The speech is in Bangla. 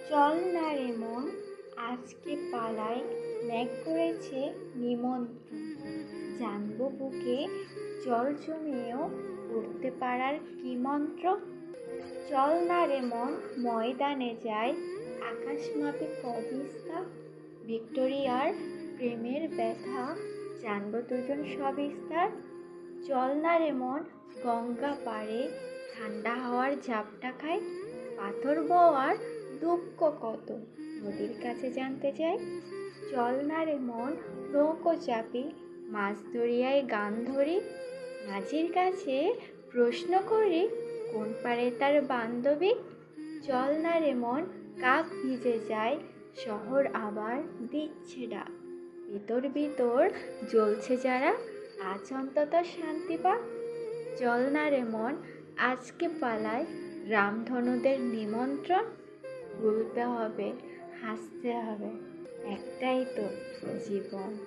চল না রে মন, আজকে পালাই, ম্যাঘ করেছে নিমন্ত্রণ। জানবো বুকে জল জমিয়েও উঠতে পারার কি মন্ত্র। চল না রে মন, ময়দানে যাই, আকাশ মাপে কদিস্তা। ভিক্টোরিয়ার প্রেমের ব্যথা জানবো দুজন সবিস্তার। চল না রে মন, গঙ্গা পাড়ে ঠান্ডা হাওয়ার ঝাপটা খাই। পাথর বওয়ার দুঃখ কত নদীর কাছে জানতে চাই। চল না রে মন, নৌকো চাপি মাছ দরিয়ায় গান ধরি। মাঝির কাছে প্রশ্ন করি কোন পারে তার বান্ধবী। চল না রে মন, কাক ভিজে যায়, শহর আবার দিচ্ছে ডাক। ভিতর ভিতর জ্বলছে যারা, আজ অন্তত শান্তি পাক। চল না রে মন, আজকে পালায়, রামধনুদের নিমন্ত্রণ। ভুলতে হবে, হাসতে হবে, একটাই তো জীবন।